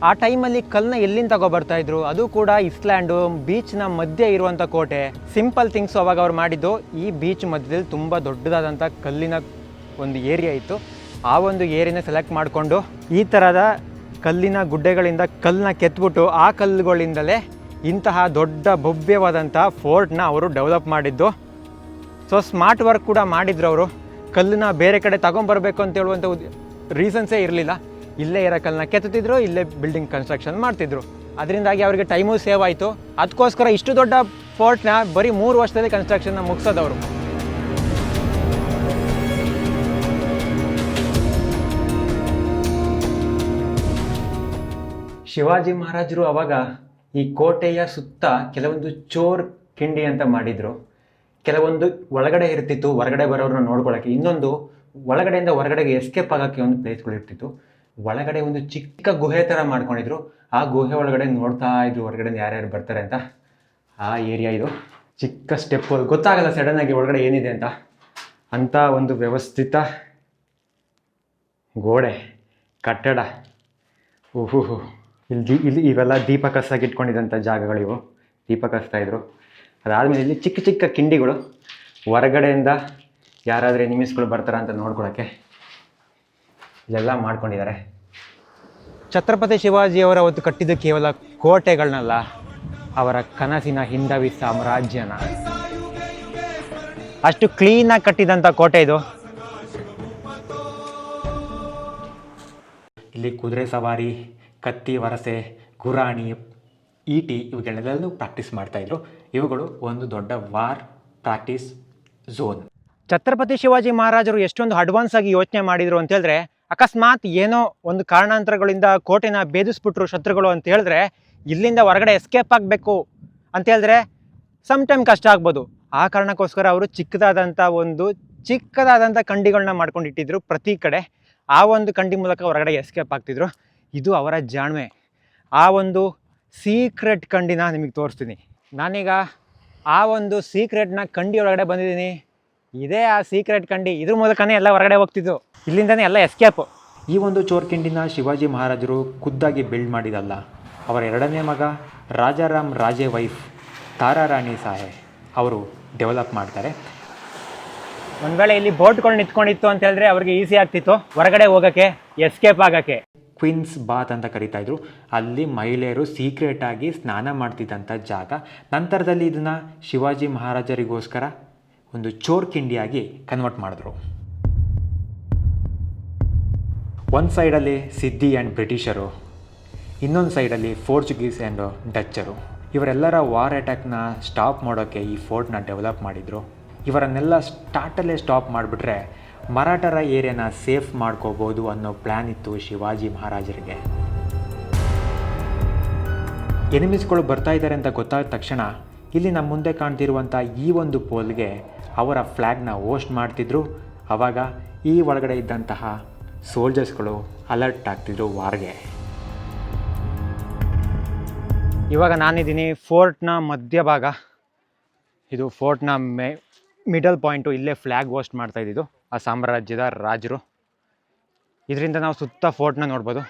ಆ ಟೈಮಲ್ಲಿ ಕಲ್ಲನ್ನ ಎಲ್ಲಿಂದ ತಗೊಬರ್ತಾಯಿದ್ರು, ಅದು ಕೂಡ ಇಸ್ಲ್ಯಾಂಡು ಬೀಚ್ನ ಮಧ್ಯೆ ಇರುವಂಥ ಕೋಟೆ. ಸಿಂಪಲ್ ಥಿಂಗ್ಸು ಅವಾಗ ಅವ್ರು ಮಾಡಿದ್ದು, ಈ ಬೀಚ್ ಮಧ್ಯದಲ್ಲಿ ತುಂಬ ದೊಡ್ಡದಾದಂಥ ಕಲ್ಲಿನ ಒಂದು ಏರಿಯಾ ಇತ್ತು. ಆ ಒಂದು ಏರಿಯಾನ ಸೆಲೆಕ್ಟ್ ಮಾಡಿಕೊಂಡು ಈ ಥರದ ಕಲ್ಲಿನ ಗುಡ್ಡೆಗಳಿಂದ ಕಲ್ಲನ್ನ ಕೆತ್ಬಿಟ್ಟು ಆ ಕಲ್ಲುಗಳಿಂದಲೇ ಇಂತಹ ದೊಡ್ಡ ಭವ್ಯವಾದಂಥ ಫೋರ್ಟ್ನ ಅವರು ಡೆವಲಪ್ ಮಾಡಿದ್ದು. ಸೊ ಸ್ಮಾರ್ಟ್ ವರ್ಕ್ ಕೂಡ ಮಾಡಿದ್ರು ಅವರು. ಕಲ್ಲನ್ನ ಬೇರೆ ಕಡೆ ತಗೊಂಬರ್ಬೇಕು ಅಂತ ಹೇಳುವಂಥ ರೀಸನ್ಸೇ ಇರಲಿಲ್ಲ. ಇಲ್ಲೇ ಇರೋ ಕಲ್ಲನ್ನ ಕೆತ್ತಿದ್ರು, ಇಲ್ಲೇ ಬಿಲ್ಡಿಂಗ್ ಕನ್ಸ್ಟ್ರಕ್ಷನ್ ಮಾಡ್ತಿದ್ರು. ಅದರಿಂದಾಗಿ ಅವರಿಗೆ ಟೈಮು ಸೇವ್ ಆಯಿತು. ಅದಕ್ಕೋಸ್ಕರ ಇಷ್ಟು ದೊಡ್ಡ ಫೋರ್ಟ್ನ ಬರೀ 3 ವರ್ಷದಲ್ಲಿ ಕನ್ಸ್ಟ್ರಕ್ಷನ್ನ ಮುಗಿಸೋದವರು. ಶಿವಾಜಿ ಮಹಾರಾಜರು ಅವಾಗ ಈ ಕೋಟೆಯ ಸುತ್ತ ಕೆಲವೊಂದು ಚೋರ್ ಕಿಂಡಿ ಅಂತ ಮಾಡಿದರು. ಕೆಲವೊಂದು ಒಳಗಡೆ ಇರ್ತಿತ್ತು ಹೊರಗಡೆ ಬರೋರನ್ನ ನೋಡ್ಕೊಳ್ಳೋಕ್ಕೆ, ಇನ್ನೊಂದು ಒಳಗಡೆಯಿಂದ ಹೊರಗಡೆಗೆ ಎಸ್ಕೇಪ್ ಆಗೋಕ್ಕೆ ಒಂದು ಪ್ಲೇಸ್ಗಳಿರ್ತಿತ್ತು. ಒಳಗಡೆ ಒಂದು ಚಿಕ್ಕ ಗುಹೆ ಥರ ಮಾಡ್ಕೊಂಡಿದ್ರು. ಆ ಗುಹೆ ಒಳಗಡೆ ನೋಡ್ತಾ ಇದ್ರು ಹೊರಗಡೆ ಯಾರ್ಯಾರು ಬರ್ತಾರೆ ಅಂತ. ಆ ಏರಿಯಾ ಇದು. ಚಿಕ್ಕ ಸ್ಟೆಪ್, ಗೊತ್ತಾಗಲ್ಲ ಸಡನ್ನಾಗಿ ಒಳಗಡೆ ಏನಿದೆ ಅಂತ ಒಂದು ವ್ಯವಸ್ಥಿತ ಗೋಡೆ ಕಟ್ಟಡ. ಓಹೋ, ಇಲ್ಲಿ ಇವೆಲ್ಲ ದೀಪ ಕಸಾಗಿ ಇಟ್ಕೊಂಡಿದ್ದಂಥ ಜಾಗಗಳಿವು. ದೀಪ ಕಸ್ತಾ ಇದ್ರು. ಅದಾದಮೇಲೆ ಇಲ್ಲಿ ಚಿಕ್ಕ ಚಿಕ್ಕ ಕಿಂಡಿಗಳು, ಹೊರಗಡೆಯಿಂದ ಯಾರಾದರೂ ಎನಿಮೀಸ್ಗಳು ಬರ್ತಾರ ಅಂತ ನೋಡ್ಕೊಳ್ಳೋಕ್ಕೆ ಇಲ್ಲೆಲ್ಲ ಮಾಡ್ಕೊಂಡಿದ್ದಾರೆ. ಛತ್ರಪತಿ ಶಿವಾಜಿಯವರ ಅವತ್ತು ಕಟ್ಟಿದ್ದು ಕೇವಲ ಕೋಟೆಗಳನ್ನಲ್ಲ, ಅವರ ಕನಸಿನ ಹಿಂದವಿ ಸಾಮ್ರಾಜ್ಯನ. ಅಷ್ಟು ಕ್ಲೀನಾಗಿ ಕಟ್ಟಿದಂಥ ಕೋಟೆ ಇದು. ಇಲ್ಲಿ ಕುದುರೆ ಸವಾರಿ, ಕತ್ತಿ ವರಸೆ, ಗುರಾಣಿ, ಈಟಿ ಇವುಗಳೆಲ್ಲವೂ ಪ್ರಾಕ್ಟೀಸ್ ಮಾಡ್ತಾಯಿದ್ರು. ಇವುಗಳು ಒಂದು ದೊಡ್ಡ war practice zone. Chhatrapati Shivaji ಮಹಾರಾಜರು ಎಷ್ಟೊಂದು ಅಡ್ವಾನ್ಸ್ ಆಗಿ ಯೋಚನೆ ಮಾಡಿದರು ಅಂತ ಹೇಳಿದ್ರೆ, ಅಕಸ್ಮಾತ್ ಏನೋ ಒಂದು ಕಾರಣಾಂತರಗಳಿಂದ ಕೋಟೆನ ಭೇದಿಸ್ಬಿಟ್ರು ಶತ್ರುಗಳು ಅಂತ ಹೇಳಿದ್ರೆ, ಇಲ್ಲಿಂದ ಹೊರಗಡೆ ಎಸ್ಕೇಪ್ ಆಗಬೇಕು ಅಂತ ಹೇಳಿದ್ರೆ ಸಮ್ಟೈಮ್ ಕಷ್ಟ ಆಗ್ಬೋದು. ಆ ಕಾರಣಕ್ಕೋಸ್ಕರ ಅವರು ಚಿಕ್ಕದಾದಂಥ ಕಂಡಿಗಳನ್ನ ಮಾಡ್ಕೊಂಡಿಟ್ಟಿದ್ರು ಪ್ರತಿ ಕಡೆ. ಆ ಒಂದು ಕಂಡಿ ಮೂಲಕ ಹೊರಗಡೆ ಎಸ್ಕೇಪ್ ಆಗ್ತಿದ್ರು. ಇದು ಅವರ ಜಾಣ್ಮೆ. ಆ ಒಂದು ಸೀಕ್ರೆಟ್ ಕಂಡಿನ ನಿಮಗೆ ತೋರಿಸ್ತೀನಿ. ನಾನೀಗ ಆ ಒಂದು ಸೀಕ್ರೆಟ್ನ ಕಂಡಿ ಒಳಗಡೆ ಬಂದಿದ್ದೀನಿ. ಇದೇ ಆ ಸೀಕ್ರೆಟ್ ಕಂಡಿ. ಇದ್ರ ಮೂಲಕನೇ ಎಲ್ಲ ಹೊರಗಡೆ ಹೋಗ್ತಿದ್ದು, ಇಲ್ಲಿಂದನೇ ಎಲ್ಲ ಎಸ್ಕೇಪು. ಈ ಒಂದು ಚೋರ್ಕಿಂಡಿನ ಶಿವಾಜಿ ಮಹಾರಾಜರು ಖುದ್ದಾಗಿ ಬಿಲ್ಡ್ ಮಾಡಿದಲ್ಲ. ಅವರ 2ನೇ ಮಗ ರಾಜಾರಾಮ್ ರಾಜೇ ವೈಫ್ ತಾರಾರಾಣಿ ಸಾಹೆ ಅವರು ಡೆವಲಪ್ ಮಾಡ್ತಾರೆ. ಒಂದು ವೇಳೆ ಇಲ್ಲಿ ಬೋಟ್ಗಳು ನಿಂತ್ಕೊಂಡಿತ್ತು ಅಂತ ಹೇಳಿದ್ರೆ ಅವ್ರಿಗೆ ಈಸಿ ಆಗ್ತಿತ್ತು ಹೊರಗಡೆ ಹೋಗೋಕ್ಕೆ, ಎಸ್ಕೇಪ್ ಆಗೋಕ್ಕೆ. ಕ್ವೀನ್ಸ್ ಬಾತ್ ಅಂತ ಕರಿತಾ ಇದ್ರು. ಅಲ್ಲಿ ಮಹಿಳೆಯರು ಸೀಕ್ರೆಟಾಗಿ ಸ್ನಾನ ಮಾಡ್ತಿದ್ದಂಥ ಜಾಗ. ನಂತರದಲ್ಲಿ ಇದನ್ನು ಶಿವಾಜಿ ಮಹಾರಾಜರಿಗೋಸ್ಕರ ಒಂದು ಚೋರ್ ಕಿಂಡಿಯಾಗಿ ಕನ್ವರ್ಟ್ ಮಾಡಿದ್ರು. ಒಂದು ಸೈಡಲ್ಲಿ ಸಿದ್ದಿ ಆ್ಯಂಡ್ ಬ್ರಿಟಿಷರು, ಇನ್ನೊಂದು ಸೈಡಲ್ಲಿ ಪೋರ್ಚುಗೀಸ್ ಆ್ಯಂಡ್ ಡಚ್ಚರು. ಇವರೆಲ್ಲರ ವಾರ್ ಅಟ್ಯಾಕ್ನ ಸ್ಟಾಪ್ ಮಾಡೋಕ್ಕೆ ಈ ಫೋರ್ಟ್ನ ಡೆವಲಪ್ ಮಾಡಿದರು. ಇವರನ್ನೆಲ್ಲ ಸ್ಟಾರ್ಟಲ್ಲೇ ಸ್ಟಾಪ್ ಮಾಡಿಬಿಟ್ರೆ ಮರಾಠರ ಏರಿಯಾನ ಸೇಫ್ ಮಾಡ್ಕೋಬೋದು ಅನ್ನೋ ಪ್ಲ್ಯಾನ್ ಇತ್ತು ಶಿವಾಜಿ ಮಹಾರಾಜರಿಗೆ. ಎನಿಮಿಸ್ಗಳು ಬರ್ತಾ ಇದ್ದಾರೆ ಅಂತ ಗೊತ್ತಾದ ತಕ್ಷಣ ಇಲ್ಲಿ ನಮ್ಮ ಮುಂದೆ ಕಾಣ್ತಿರುವಂಥ ಈ ಒಂದು ಪೋಲ್ಗೆ ಅವರ ಫ್ಲ್ಯಾಗ್ನ ಹೋಸ್ಟ್ ಮಾಡ್ತಿದ್ರು. ಆವಾಗ ಈ ಒಳಗಡೆ ಇದ್ದಂತಹ ಸೋಲ್ಜರ್ಸ್ಗಳು ಅಲರ್ಟ್ ಆಗ್ತಿದ್ರು ವಾರ್ಗೆ. ಇವಾಗ ನಾನಿದ್ದೀನಿ ಫೋರ್ಟ್ನ ಮಧ್ಯಭಾಗ. ಇದು ಫೋರ್ಟ್ನ ಮಿಡಲ್ ಪಾಯಿಂಟು. ಇಲ್ಲೇ ಫ್ಲ್ಯಾಗ್ ಹೋಸ್ಟ್ ಮಾಡ್ತಾ ಇದ್ದಿದ್ದು ಆ ಸಾಮ್ರಾಜ್ಯದ ರಾಜರು. ಇದರಿಂದ ನಾವು ಸುತ್ತ ಫೋರ್ಟ್ನ ನೋಡ್ಬೋದು.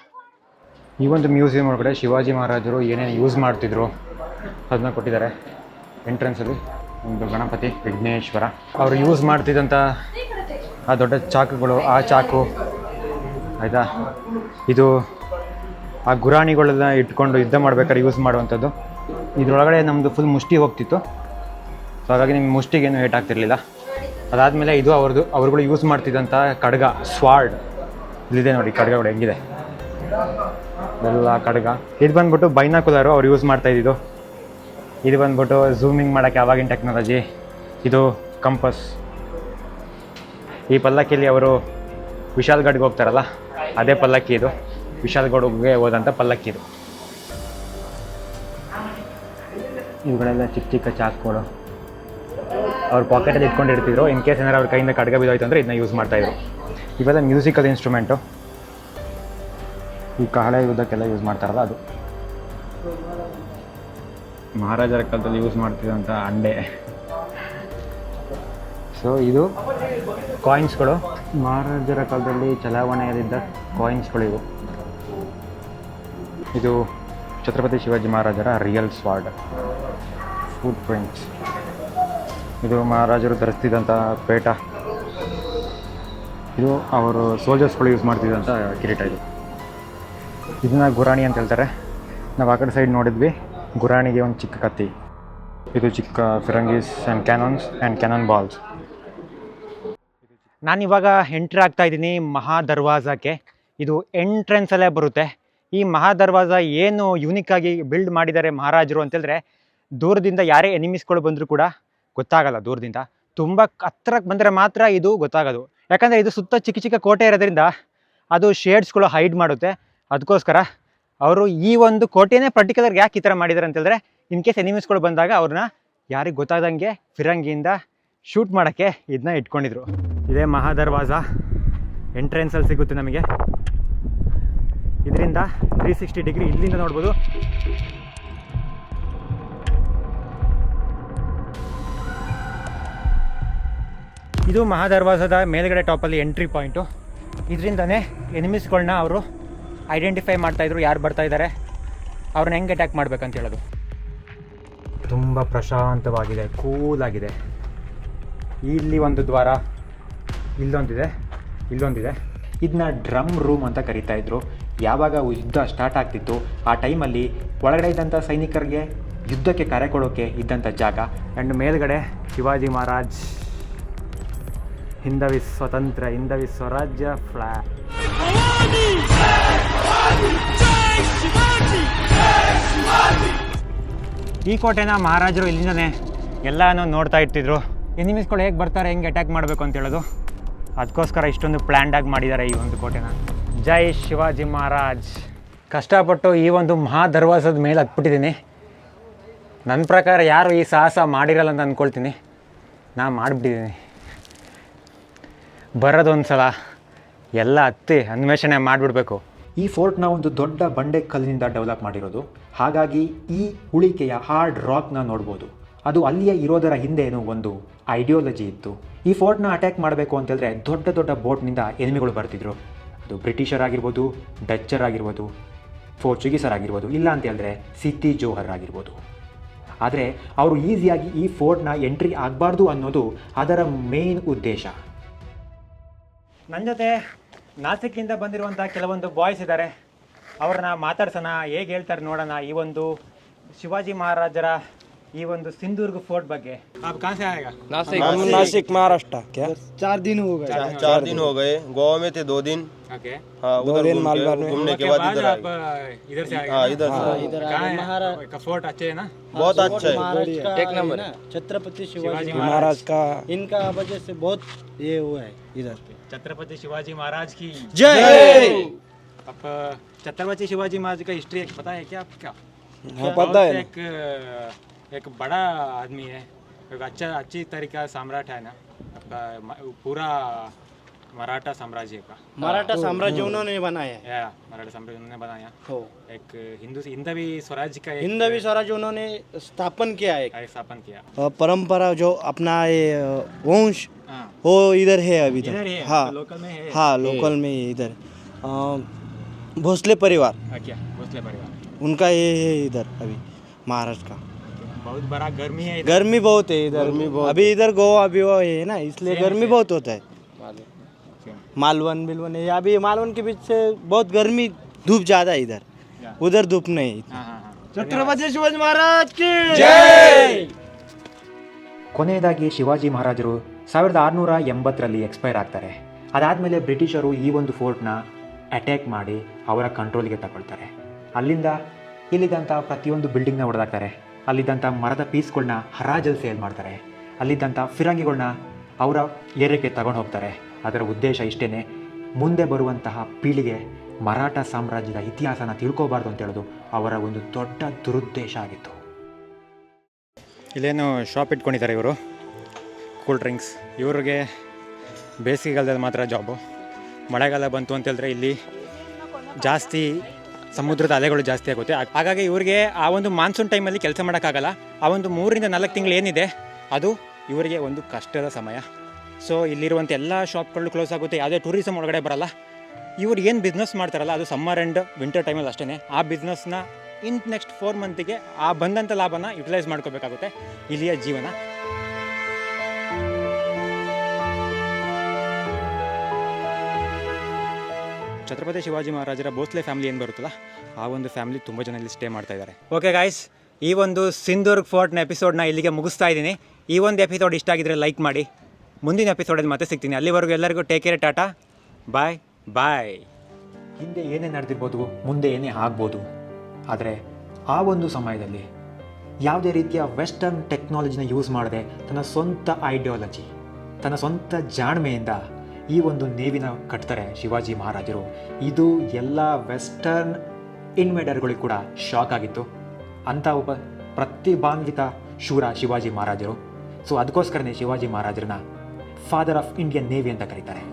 ಈ ಒಂದು ಮ್ಯೂಸಿಯಂ ಒಳಗಡೆ ಶಿವಾಜಿ ಮಹಾರಾಜರು ಏನೇನು ಯೂಸ್ ಮಾಡ್ತಿದ್ರು ಅದನ್ನ ಕೊಟ್ಟಿದ್ದಾರೆ. ಎಂಟ್ರೆನ್ಸಲ್ಲಿ ಒಂದು ಗಣಪತಿ, ವಿಘ್ನೇಶ್ವರ, ಅವರು ಯೂಸ್ ಮಾಡ್ತಿದ್ದಂಥ ಆ ದೊಡ್ಡ ಚಾಕುಗಳು, ಆ ಚಾಕು ಆಯಿತಾ, ಇದು ಆ ಗುರಾಣಿಗಳನ್ನ ಇಟ್ಕೊಂಡು ಯುದ್ಧ ಮಾಡ್ಬೇಕಾದ್ರೆ ಯೂಸ್ ಮಾಡುವಂಥದ್ದು. ಇದರೊಳಗಡೆ ನಮ್ಮದು ಫುಲ್ ಮುಷ್ಟಿ ಹೋಗ್ತಿತ್ತು. ಸೊ ಹಾಗಾಗಿ ನಿಮ್ಮ ಮುಷ್ಟಿಗೇನು ಏಟ್ ಆಗ್ತಿರ್ಲಿಲ್ಲ. ಅದಾದಮೇಲೆ ಇದು ಅವ್ರುಗಳು ಯೂಸ್ ಮಾಡ್ತಿದ್ದಂಥ ಖಡ್ಗ, ಸ್ವಾರ್ಡ್. ಇಲ್ಲಿದೆ ನೋಡಿ ಖಡ್ಗಗಳು ಹೆಂಗಿದೆ, ಎಲ್ಲ ಖಡ್ಗ. ಇದು ಬಂದ್ಬಿಟ್ಟು ಬೈನಾಕುಲರು ಅವ್ರು ಯೂಸ್ ಮಾಡ್ತಾ ಇದ್ದಿದ್ದು. ಇದು ಬಂದ್ಬಿಟ್ಟು ಝೂಮಿಂಗ್ ಮಾಡೋಕ್ಕೆ ಆವಾಗಿನ ಟೆಕ್ನಾಲಜಿ. ಇದು ಕಂಪಸ್. ಈ ಪಲ್ಲಕ್ಕಿಯಲ್ಲಿ ಅವರು ವಿಶಾಲ್ಗಢ್ಗೆ ಹೋಗ್ತಾರಲ್ಲ, ಅದೇ ಪಲ್ಲಕ್ಕಿ ಇದು. ವಿಶಾಲ್ಗಢ್ಗೆ ಹೋದಂಥ ಪಲ್ಲಕ್ಕಿ ಇದು. ಇವುಗಳೆಲ್ಲ ಚಿಕ್ಕ ಚಿಕ್ಕ ಚಾಕುಗಳು ಅವ್ರ ಪಾಕೆಟಲ್ಲಿ ಇಟ್ಕೊಂಡಿರ್ತಿದ್ರು. ಇನ್ ಕೇಸ್ ಏನಾರು ಅವ್ರ ಕೈಯಿಂದ ಖಡ್ಗ ಬಿದ್ದೋಯ್ತು ಅಂದರೆ ಇದನ್ನ ಯೂಸ್ ಮಾಡ್ತಾಯಿದ್ರು. ಇವೆಲ್ಲ ಮ್ಯೂಸಿಕಲ್ ಇನ್ಸ್ಟ್ರೂಮೆಂಟು. ಈ ಕಹಳೆ ಯುದ್ಧಕ್ಕೆಲ್ಲ ಯೂಸ್ ಮಾಡ್ತಾರಲ್ಲ ಅದು. ಮಹಾರಾಜರ ಕಾಲದಲ್ಲಿ ಯೂಸ್ ಮಾಡ್ತಿದ್ದಂಥ ಅಂಡೆ. ಸೊ ಇದು ಕಾಯಿನ್ಸ್ಗಳು, ಮಹಾರಾಜರ ಕಾಲದಲ್ಲಿ ಚಲಾವಣೆಯಲ್ಲಿದ್ದ ಕಾಯಿನ್ಸ್ಗಳು ಇವು. ಇದು ಛತ್ರಪತಿ ಶಿವಾಜಿ ಮಹಾರಾಜರ ರಿಯಲ್ ಸ್ವಾರ್ಡ್, ಫುಟ್ ಪ್ರಿಂಟ್ಸ್. ಇದು ಮಹಾರಾಜರು ಧರಿಸ್ತಿದ್ದಂಥ ಪೇಟ. ಇದು ಅವರು ಸೋಲ್ಜರ್ಸ್ಗಳು ಯೂಸ್ ಮಾಡ್ತಿದ್ದಂಥ ಕಿರೀಟ. ಇದನ್ನ ಗುರಾಣಿ ಅಂತ ಹೇಳ್ತಾರೆ. ನಾವು ಆ ಕಡೆ ಸೈಡ್ ನೋಡಿದ್ವಿ, ಗುರಾಣಿಗೆ ಒಂದು ಚಿಕ್ಕ ಕತ್ತಿ. ಇದು ಚಿಕ್ಕ ಫಿರಂಗೀಸ್ and cannons and cannon balls. ನಾನಿವಾಗ ಎಂಟ್ರಿ ಆಗ್ತಾ ಇದ್ದೀನಿ ಮಹಾ ದರ್ವಾಜಕ್ಕೆ. ಇದು ಎಂಟ್ರೆನ್ಸಲ್ಲೇ ಬರುತ್ತೆ. ಈ ಮಹಾ ದರ್ವಾಜ ಏನು ಯೂನಿಕ್ಕಾಗಿ ಬಿಲ್ಡ್ ಮಾಡಿದ್ದಾರೆ ಮಹಾರಾಜರು ಅಂತೇಳಿದ್ರೆ, ದೂರದಿಂದ ಯಾರೇ ಎನಿಮೀಸ್ಗಳು ಬಂದರೂ ಕೂಡ ಗೊತ್ತಾಗಲ್ಲ. ದೂರದಿಂದ ತುಂಬ ಹತ್ರಕ್ಕೆ ಬಂದರೆ ಮಾತ್ರ ಇದು ಗೊತ್ತಾಗೋದು. ಯಾಕಂದರೆ ಇದು ಸುತ್ತ ಚಿಕ್ಕ ಚಿಕ್ಕ ಕೋಟೆ ಇರೋದ್ರಿಂದ ಅದು ಶೇಡ್ಸ್ಗಳು ಹೈಡ್ ಮಾಡುತ್ತೆ. ಅದಕ್ಕೋಸ್ಕರ ಅವರು ಈ ಒಂದು ಕೋಟೆನೇ ಪರ್ಟಿಕ್ಯುಲರ್ ಯಾಕೆ ಈ ಥರ ಮಾಡಿದ್ದಾರೆ ಅಂತೇಳಿದ್ರೆ, ಇನ್ ಕೇಸ್ ಎನಿಮೀಸ್ಗಳು ಬಂದಾಗ ಅವ್ರನ್ನ ಯಾರಿಗೆ ಗೊತ್ತಾದಂಗೆ ಫಿರಂಗಿಯಿಂದ ಶೂಟ್ ಮಾಡೋಕ್ಕೆ ಇದನ್ನ ಇಟ್ಕೊಂಡಿದ್ರು. ಇದೇ ಮಹಾ ದರ್ವಾಜ ಎಂಟ್ರೆನ್ಸಲ್ಲಿ ಸಿಗುತ್ತೆ ನಮಗೆ. ಇದರಿಂದ 360 ಡಿಗ್ರಿ ಇಲ್ಲಿಂದ ನೋಡ್ಬೋದು. ಇದು ಮಹಾ ದರ್ವಾಜದ ಮೇಲ್ಗಡೆ ಟಾಪಲ್ಲಿ ಎಂಟ್ರಿ ಪಾಯಿಂಟು. ಇದರಿಂದನೇ ಎನಿಮೀಸ್ಗಳನ್ನ ಅವರು ಐಡೆಂಟಿಫೈ ಮಾಡ್ತಾಯಿದ್ರು, ಯಾರು ಬರ್ತಾಯಿದ್ದಾರೆ, ಅವ್ರನ್ನ ಹೆಂಗೆ ಅಟ್ಯಾಕ್ ಮಾಡ್ಬೇಕಂತ ಹೇಳೋದು. ತುಂಬ ಪ್ರಶಾಂತವಾಗಿದೆ, ಕೂಲಾಗಿದೆ. ಇಲ್ಲಿ ಒಂದು ದ್ವಾರ, ಇಲ್ಲೊಂದಿದೆ, ಇಲ್ಲೊಂದಿದೆ. ಇದನ್ನ ಡ್ರಮ್ ರೂಮ್ ಅಂತ ಕರಿತಾ ಇದ್ರು. ಯಾವಾಗ ಯುದ್ಧ ಸ್ಟಾರ್ಟ್ ಆಗ್ತಿತ್ತು ಆ ಟೈಮಲ್ಲಿ ಒಳಗಡೆ ಇದ್ದಂಥ ಸೈನಿಕರಿಗೆ ಯುದ್ಧಕ್ಕೆ ಕರೆ ಕೊಡೋಕ್ಕೆ ಇದ್ದಂಥ ಜಾಗ. ಆ್ಯಂಡ್ ಮೇಲ್ಗಡೆ ಶಿವಾಜಿ ಮಹಾರಾಜ್ ಹಿಂದವಿ ಸ್ವತಂತ್ರ, ಹಿಂದವಿ ಸ್ವರಾಜ್ಯ ಫ್ಲಾಗ್. ಈ ಕೋಟೆನ ಮಹಾರಾಜರು ಇಲ್ಲಿಂದನೇ ಎಲ್ಲನೂ ನೋಡ್ತಾ ಇರ್ತಿದ್ರು. ಎನಿಮೀಸ್ಗಳು ಹೇಗೆ ಬರ್ತಾರೆ, ಹೆಂಗೆ ಅಟ್ಯಾಕ್ ಮಾಡಬೇಕು ಅಂತ ಹೇಳೋದು. ಅದಕ್ಕೋಸ್ಕರ ಇಷ್ಟೊಂದು ಪ್ಲ್ಯಾಂಡಾಗಿ ಮಾಡಿದ್ದಾರೆ ಈ ಒಂದು ಕೋಟೆನ. ಜೈ ಶಿವಾಜಿ ಮಹಾರಾಜ್. ಕಷ್ಟಪಟ್ಟು ಈ ಒಂದು ಮಹಾ ದರ್ವಾಜದ ಮೇಲೆ ಹತ್ಬಿಟ್ಟಿದ್ದೀನಿ. ನನ್ನ ಪ್ರಕಾರ ಯಾರು ಈ ಸಾಹಸ ಮಾಡಿರಲ್ಲ ಅಂತ ಅಂದ್ಕೊಳ್ತೀನಿ. ನಾ ಮಾಡಿಬಿಟ್ಟಿದ್ದೀನಿ. ಬರೋದೊಂದು ಸಲ ಎಲ್ಲ ಹತ್ತಿ ಅನ್ವೇಷಣೆ ಮಾಡಿಬಿಡ್ಬೇಕು. ಈ ಫೋರ್ಟ್ನ ಒಂದು ದೊಡ್ಡ ಬಂಡೆ ಕಲ್ಲಿನಿಂದ ಡೆವಲಪ್ ಮಾಡಿರೋದು. ಹಾಗಾಗಿ ಈ ಉಳಿಕೆಯ ಹಾರ್ಡ್ ರಾಕ್ನ ನೋಡ್ಬೋದು. ಅದು ಅಲ್ಲಿಯೇ ಇರೋದರ ಹಿಂದೇನೋ ಒಂದು ಐಡಿಯಾಲಜಿ ಇತ್ತು. ಈ ಫೋರ್ಟ್ನ ಅಟ್ಯಾಕ್ ಮಾಡಬೇಕು ಅಂತೇಳಿದ್ರೆ ದೊಡ್ಡ ದೊಡ್ಡ ಬೋಟ್ನಿಂದ ಎನಿಮಿಗಳು ಬರ್ತಿದ್ರು. ಅದು ಬ್ರಿಟಿಷರ್ ಆಗಿರ್ಬೋದು, ಡಚ್ಚರ್ ಆಗಿರ್ಬೋದು, ಪೋರ್ಚುಗೀಸರ್ ಆಗಿರ್ಬೋದು, ಇಲ್ಲ ಅಂತ ಹೇಳಿದ್ರೆ ಸಿದ್ದಿ ಜೋಹರ್ ಆಗಿರ್ಬೋದು. ಆದರೆ ಅವರು ಈಸಿಯಾಗಿ ಈ ಫೋರ್ಟ್ನ ಎಂಟ್ರಿ ಆಗಬಾರ್ದು ಅನ್ನೋದು ಅದರ ಮೇನ್ ಉದ್ದೇಶ. ನನ್ನ ಜೊತೆ ನಾಸಿಕ್ಕಿಂದ ಬಂದಿರುವಂಥ ಕೆಲವೊಂದು ಬಾಯ್ಸ್ ಇದ್ದಾರೆ. ಅವ್ರನ್ನ ಮಾತಾಡ್ಸೋಣ, ಹೇಗೆ ಹೇಳ್ತಾರೆ ನೋಡೋಣ. ಈ ಒಂದು ಶಿವಾಜಿ ಮಹಾರಾಜರ ಈ ಒಂದು ಸಿಂಧೂರ್ಗ್ ಫೋರ್ಟ್ ಬಗ್ಗೆ आप कहाँ से आएगा हम नासिक महाराष्ट्र। क्या 4 दिन हो गए। 4 दिन हो गए, गोवा में थे 2 दिन। ओके हाँ, उधर दिन घूम के- मालवा में। घूमने के बाद इधर आप आए। इधर से आएगा हाँ, ना? इधर से। इधर कहाँ है का फोर्ट अच्छे है ना बहुत अच्छा है। महाराज का एक नंबर है ना, छत्रपति शिवाजी शिवाजी महाराज महाराज का इनका वजह से बहुत ये हुआ है इधर पे। छत्रपति शिवाजी महाराज की जय। अब छत्रपति शिवाजी महाराज का हिस्ट्री पता है क्या आपका? हाँ, पता है ना। एक बड़ा आदमी है, एक अच्छी तरीका सम्राट है ना आपका पूरा मराठा साम्राज्य का। मराठा साम्राज्य उन्होंने बनाया है। या मराठा साम्राज्य उन्होंने बनाया। हो एक हिंदवी स्वराज का हिंदवी स्वराज उन्होंने स्थापन किया है। एक स्थापन किया। परंपरा जो अपना ये वंश हाँ वो इधर है अभी तक। इधर ही है, हाँ लोकल में है। हाँ लोकल में ही इधर भोसले परिवार क्या भोसले परिवार उनका ये है इधर अभी महाराष्ट्र का। बहुत बड़ा गर्मी है इधर। गर्मी बहुत है इधर। अभी इधर गोवा अभी वो है ना इसलिए गर्मी बहुत होता है। मालवन बिलवन है अभी मालवन के बीच से बहुत गर्मी धूप ज़्यादा है इधर, उधर धूप नहीं। हाँ हाँ हाँ छत्रपति शिवाजी महाराज की ಕೊನೆಯದಾಗಿ ಶಿವಾಜಿ ಮಹಾರಾಜರು 1680ರಲ್ಲಿ ಎಕ್ಸ್ಪೈರ್ ಆಗ್ತಾರೆ. ಅದಾದಮೇಲೆ ಬ್ರಿಟಿಷರು ಈ ಒಂದು ಫೋರ್ಟ್ನ ಅಟ್ಯಾಕ್ ಮಾಡಿ ಅವರ ಕಂಟ್ರೋಲ್ಗೆ ತಗೊಳ್ತಾರೆ. ಅಲ್ಲಿಂದ ಇಲ್ಲಿದ್ದಂಥ ಪ್ರತಿಯೊಂದು ಬಿಲ್ಡಿಂಗ್ನ ಹೊಡೆದಾಕ್ತಾರೆ. ಅಲ್ಲಿದ್ದಂಥ ಮರದ ಪೀಸ್ಗಳನ್ನ ಹರಾಜಲ್ಲಿ ಸೇಲ್ ಮಾಡ್ತಾರೆ. ಅಲ್ಲಿದ್ದಂಥ ಫಿರಂಗಿಗಳನ್ನ ಅವರ ಏರಿಯಾಕ್ಕೆ ತಗೊಂಡು ಹೋಗ್ತಾರೆ. ಅದರ ಉದ್ದೇಶ ಇಷ್ಟೇ, ಮುಂದೆ ಬರುವಂತಹ ಪೀಳಿಗೆ ಮರಾಠ ಸಾಮ್ರಾಜ್ಯದ ಇತಿಹಾಸನ ತಿಳ್ಕೋಬಾರ್ದು ಅಂತ ಹೇಳೋದು ಅವರ ಒಂದು ದೊಡ್ಡ ದುರುದ್ದೇಶ ಆಗಿತ್ತು. ಇಲ್ಲೇನು ಶಾಪ್ ಇಟ್ಕೊಂಡಿದ್ದಾರೆ ಇವರು, ಕೂಲ್ ಡ್ರಿಂಕ್ಸ್. ಇವ್ರಿಗೆ ಬೇಸಿಗೆಗಾಲದಲ್ಲಿ ಮಾತ್ರ ಜಾಬು. ಮಳೆಗಾಲ ಬಂತು ಅಂತ ಹೇಳಿದ್ರೆ ಇಲ್ಲಿ ಜಾಸ್ತಿ ಸಮುದ್ರದ ಅಲೆಗಳು ಜಾಸ್ತಿ ಆಗುತ್ತೆ. ಹಾಗಾಗಿ ಇವ್ರಿಗೆ ಆ ಒಂದು ಮಾನ್ಸೂನ್ ಟೈಮಲ್ಲಿ ಕೆಲಸ ಮಾಡೋಕ್ಕಾಗಲ್ಲ. ಆ ಒಂದು 3 ರಿಂದ 4 ತಿಂಗಳು ಏನಿದೆ ಅದು ಇವರಿಗೆ ಒಂದು ಕಷ್ಟದ ಸಮಯ. ಸೊ ಇಲ್ಲಿರುವಂಥ ಎಲ್ಲ ಶಾಪ್ಗಳು ಕ್ಲೋಸ್ ಆಗುತ್ತೆ. ಯಾವುದೇ ಟೂರಿಸಮ್ ಒಳಗಡೆ ಬರಲ್ಲ. ಇವ್ರು ಏನು ಬಿಸ್ನೆಸ್ ಮಾಡ್ತಾರಲ್ಲ ಅದು ಸಮ್ಮರ್ ಆ್ಯಂಡ್ ವಿಂಟರ್ ಟೈಮಲ್ಲಿ ಅಷ್ಟೇ. ಆ ಬಿಸ್ನೆಸ್ನ ನೆಕ್ಸ್ಟ್ 4 ಮಂತಿಗೆ ಆ ಬಂದಂಥ ಲಾಭನ ಯುಟಿಲೈಸ್ ಮಾಡ್ಕೋಬೇಕಾಗುತ್ತೆ ಇಲ್ಲಿಯ ಜೀವನ. ಛತ್ರಪತಿ ಶಿವಾಜಿ ಮಹಾರಾಜರ ಭೋಸ್ಲೆ ಫ್ಯಾಮಿಲಿ ಏನು ಬರುತ್ತಲ್ಲ ಆ ಒಂದು ಫ್ಯಾಮಿಲಿ ತುಂಬ ಜನ ಇಲ್ಲಿ ಸ್ಟೇ ಮಾಡ್ತಾ ಇದ್ದಾರೆ. ಓಕೆ ಗಾಯ್ಸ್, ಈ ಒಂದು ಸಿಂಧೂರ್ಗ್ ಫೋರ್ಟ್ನ ಎಪಿಸೋಡ್ನ ಇಲ್ಲಿಗೆ ಮುಗಿಸ್ತಾ ಇದ್ದೀನಿ. ಈ ಒಂದು ಎಪಿಸೋಡ್ ಇಷ್ಟ ಆಗಿದ್ರೆ ಲೈಕ್ ಮಾಡಿ. ಮುಂದಿನ ಎಪಿಸೋಡಲ್ಲಿ ಮತ್ತೆ ಸಿಗ್ತೀನಿ. ಅಲ್ಲಿವರೆಗೂ ಎಲ್ಲರಿಗೂ ಟೇಕ್ ಕೇರ್, ಟಾಟಾ, ಬಾಯ್ ಬಾಯ್. ಹಿಂದೆ ಏನೇ ನಡೆದಿರ್ಬೋದು, ಮುಂದೆ ಏನೇ ಆಗ್ಬೋದು, ಆದರೆ ಆ ಒಂದು ಸಮಯದಲ್ಲಿ ಯಾವುದೇ ರೀತಿಯ ವೆಸ್ಟರ್ನ್ ಟೆಕ್ನಾಲಜಿನ ಯೂಸ್ ಮಾಡದೆ ತನ್ನ ಸ್ವಂತ ಐಡಿಯಾಲಜಿ, ತನ್ನ ಸ್ವಂತ ಜಾಣ್ಮೆಯಿಂದ ಈ ಒಂದು ನೇವಿನ ಕಟ್ತಾರೆ ಶಿವಾಜಿ ಮಹಾರಾಜರು. ಇದು ಎಲ್ಲ ವೆಸ್ಟರ್ನ್ ಇನ್ವೇಡರ್ಗಳಿಗೂ ಕೂಡ ಶಾಕ್ ಆಗಿತ್ತು. ಅಂಥ ಒಬ್ಬ ಪ್ರತಿಭಾನ್ವಿತ ಶೂರ ಶಿವಾಜಿ ಮಹಾರಾಜರು. ಸೊ ಅದಕ್ಕೋಸ್ಕರನೇ ಶಿವಾಜಿ ಮಹಾರಾಜರನ್ನ ಫಾದರ್ ಆಫ್ ಇಂಡಿಯನ್ ನೇವಿ ಅಂತ ಕರೀತಾರೆ.